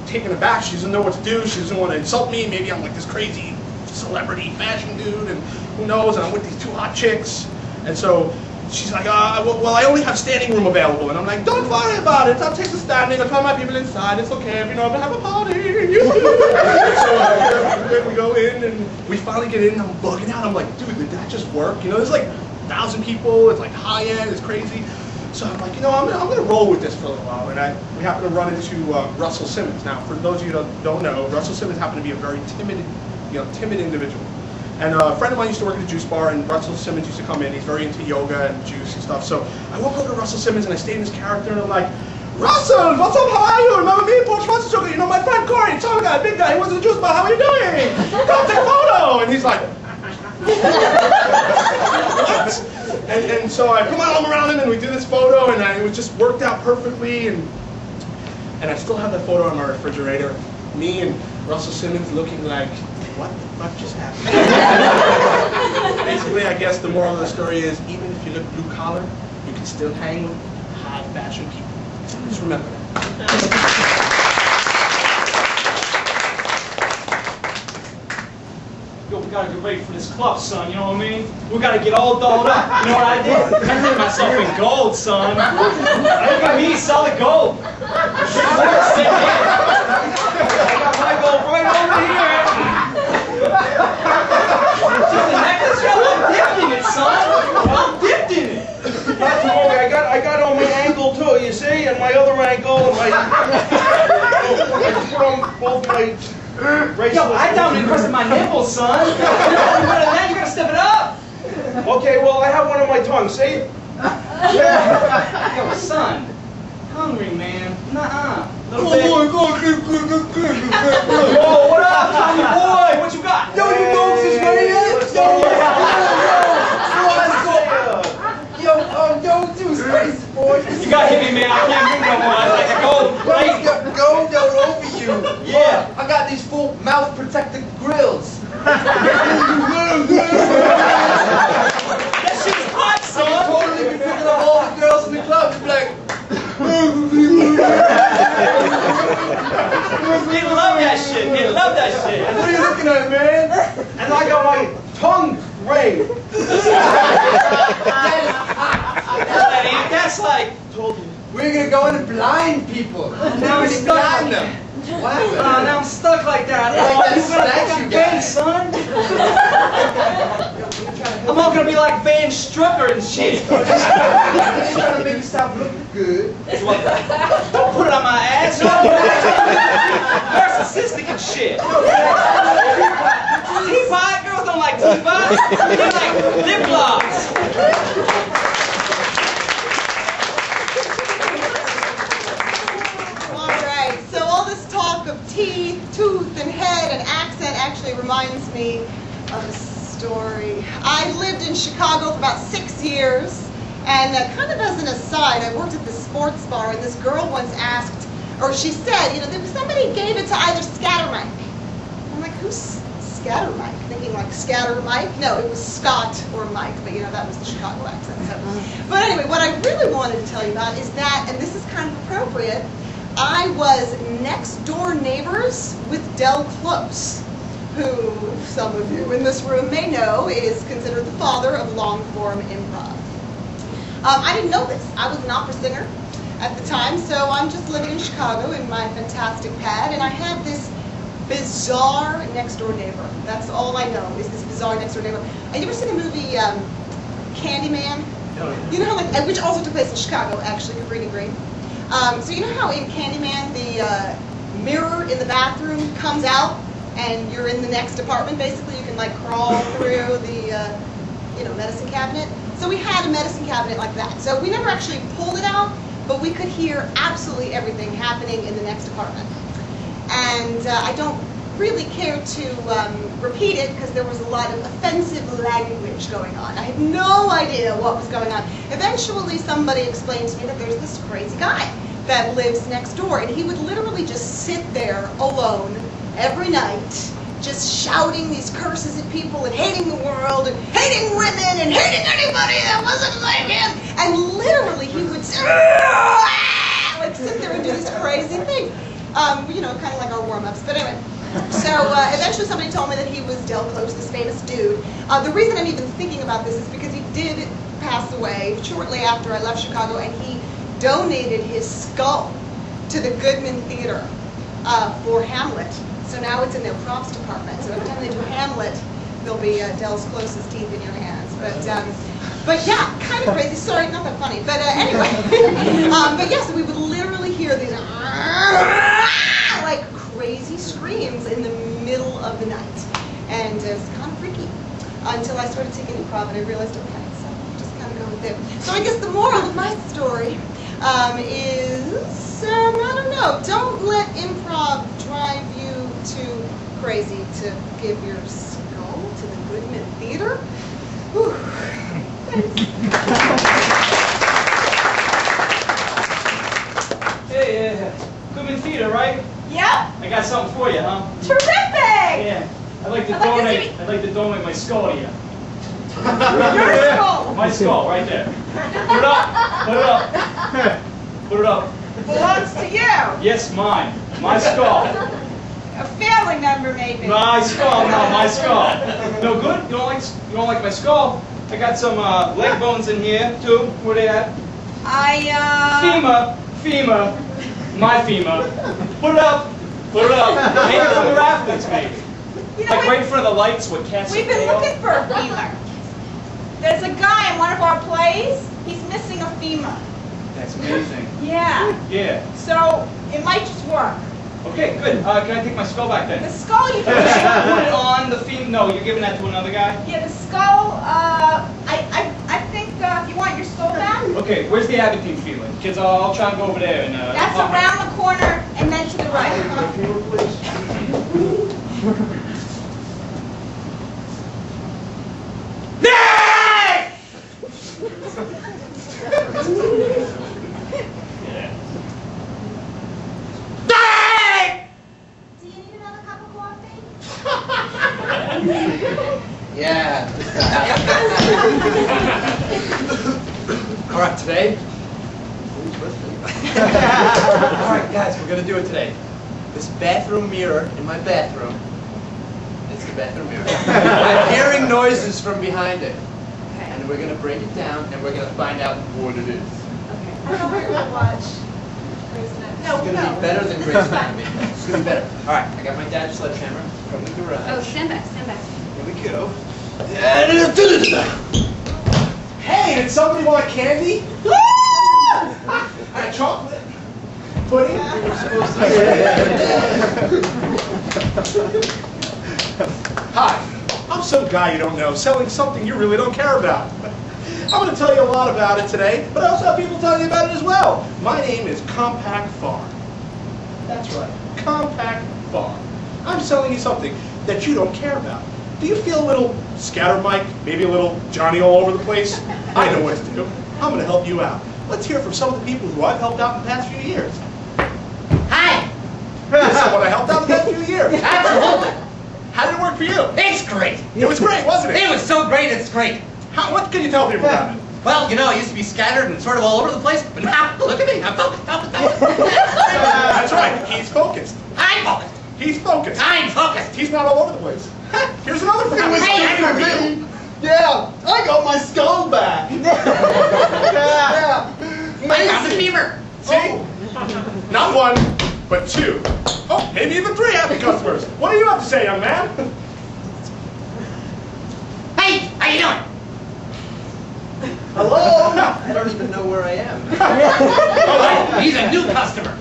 taken aback. She doesn't know what to do. She doesn't want to insult me. Maybe I'm like this crazy celebrity fashion dude, and who knows, and I'm with these two hot chicks. And so she's like, well, I only have standing room available. And I'm like, don't worry about it. I'll take the standing. I'll call my people inside. It's okay. I'm going to have a party. So then we go in, and we finally get in, and I'm bugging out. I'm like, dude, did that just work? You know, there's like 1,000 people. It's like high end. It's crazy. So I'm like, you know, I'm gonna roll with this for a little while. And we happen to run into Russell Simmons. Now, for those of you that don't know, Russell Simmons happened to be a very timid individual. And a friend of mine used to work at a juice bar, and Russell Simmons used to come in. He's very into yoga and juice and stuff. So I walk over to Russell Simmons, and I stay in his character, and I'm like, Russell, what's up? How are you? Remember me, Porch Monster Sugar? You know, my friend Corey, tall guy, big guy, he was in the juice bar. How are you doing? Come take a photo. And he's like, what? And so I put my arm around him, and we did this photo, and it was just worked out perfectly. And I still have that photo on my refrigerator. Me and Russell Simmons looking like, what the fuck just happened? Basically, I guess the moral of the story is, even if you look blue collar, you can still hang with high fashion people. Just remember that. Yo, we gotta get ready for this club, son, you know what I mean? We gotta get all dolled up. You know what I did? I put myself in gold, son. Look at me, solid gold. I got my gold right over here. Just a necklace, yo, I'm dipped in it, son. I'm dipped in it. Not to worry, I got on my ankle too, you see? And my other ankle, and I put on both my bracelets. Yo, I down encrusted my nipples, son. You gotta step it up. Okay, well, I have one on my tongue, see? Yo, son. Hungry, man. Nuh-uh. Little bit. Yo, what up, Tommy boy? What you got? Yo, you folks is ready yet? Yo, dude's crazy, boy. You gotta hit me, man. I can't move no more. I like to go crazy. Go over you. Yeah. I got these full mouth protected grills. That shit's hot, I son. can totally be picking up all the girls in the club and be like, They love that shit. They love that shit. What are you looking at, man? And I got my tongue raved. That's like, Told you. we're gonna go in and blind people. now I'm stuck. Blind them. What happened? Now I'm stuck like that. Like that You statue better guy. son. I'm all gonna be like Van Strucker and shit. He's trying to make yourself look good. Don't put it on my ass. Narcissistic and shit. Teapot? Girls don't like teapot. They like lip gloss. Alright, so all this talk of teeth, tooth, and head and accent actually reminds me of a story. I lived in Chicago for about 6 years, and kind of as an aside, I worked at this sports bar, and this girl once asked, or she said, you know, somebody gave it to either Scatter Mike. I'm like, who's Scatter Mike? Thinking like Scatter Mike? No, it was Scott or Mike, but you know, that was the Chicago accent. So. But anyway, what I really wanted to tell you about is that, and this is kind of appropriate, I was next door neighbors with Del Close, who some of you in this room may know is considered the father of long-form improv. I didn't know this. I was an opera singer at the time, so I'm just living in Chicago in my fantastic pad, and I had this bizarre next-door neighbor. That's all I know, is this bizarre next-door neighbor. Have you ever seen the movie Candyman? Oh, yeah. You know how, like, which also took place in Chicago, actually, Cabrini Green. So you know how in Candyman the mirror in the bathroom comes out and you're in the next apartment, basically? You can like crawl through the medicine cabinet. So we had a medicine cabinet like that. So we never actually pulled it out, but we could hear absolutely everything happening in the next apartment. And I don't really care to repeat it because there was a lot of offensive language going on. I had no idea what was going on. Eventually somebody explained to me that there's this crazy guy that lives next door, and he would literally just sit there alone every night just shouting these curses at people and hating the world and hating women and hating anybody that wasn't like him. And literally he would like sit there and do this crazy thing. You know, kind of like our warm-ups. But anyway, so eventually somebody told me that he was Del Close, this famous dude. The reason I'm even thinking about this is because he did pass away shortly after I left Chicago, and he donated his skull to the Goodman Theater for Hamlet. So now it's in their props department. So every time they do Hamlet, there'll be Del's Close's teeth in your hands. But yeah, kind of crazy. Sorry, not that funny. But anyway, but yes, we would literally hear these like crazy screams in the middle of the night, and it's kind of freaky until I started taking improv and I realized, okay, so just kind of go with it. So I guess the moral of my story is, I don't know, don't let improv drive you too crazy to give your skull to the Goodman Theater. Whew. Hey, Goodman Theater, right? Yep. I got something for you, huh? Terrific! Yeah. I'd like to donate my skull to you. Your skull! My skull, right there. Put it up. Put it up. Put it up. Belongs to you. Yes, mine. My skull. A family member, maybe. My skull, no, my skull. No good? You don't like my skull? I got some leg bones in here too. Where they at? Femur. My femur. Put it up. Put it up. Hang it from the rafters, maybe. You know, Like right in front of the lights with cats. we've been looking for a femur. There's a guy in one of our plays. He's missing a femur. That's amazing. Yeah. Yeah. So it might just work. Okay, good. Can I take my skull back then? The skull you Put can. it on the femur. No, you're giving that to another guy? Yeah, the skull. I think you want your skull back. Okay, where's the Aberdeen feeling? Kids, I'll try and go over there and. That's around the corner and then to the right. Do you need another cup of coffee? Yeah. All right, today. All right, guys, we're gonna do it today. This bathroom mirror in my bathroom. It's the bathroom mirror. I'm hearing noises from behind it, and we're gonna break it down, and we're gonna find out what it is. I thought we were gonna watch Grey's Anatomy. It's gonna be better than Grey's Anatomy. It's gonna be better. All right, I got my dad's sledgehammer from the garage. Oh, stand back, stand back. Here we go. Hey, did somebody want candy? Chocolate? Pudding? Hi, I'm some guy you don't know selling something you really don't care about. I'm going to tell you a lot about it today, but I also have people telling you about it as well. My name is Compact Farm. That's right, Compact Farm. I'm selling you something that you don't care about. Do you feel a little scattermike, maybe a little Johnny all over the place? I know what to do. I'm going to help you out. Let's hear from some of the people who I've helped out in the past few years. Hi! Someone I helped out in the past few years. Absolutely! How did it work for you? It's great! It was great, wasn't it? It was so great, it's great! What can you tell people about it? Well, you know, I used to be scattered and sort of all over the place, but now, look at me, I'm focused. That's right, he's focused. I'm focused! He's focused. I'm focused! He's not all over the place. Here's another thing. Hey, I remember you! Yeah, I got my skull back. Yeah. I found the fever! See? Not one, but two. Oh, maybe even three happy customers. What do you have to say, young man? Hey, how you doing? Hello? I don't even know where I am. Oh, he's a new customer.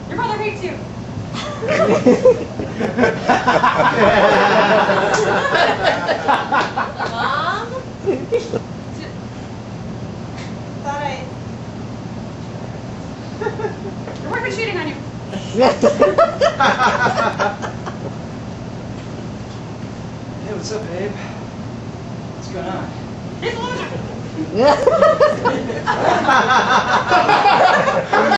Your brother hates you. Mom? Thought your boyfriend's cheating on you. Hey, what's up, babe? What's going on? He's a loser.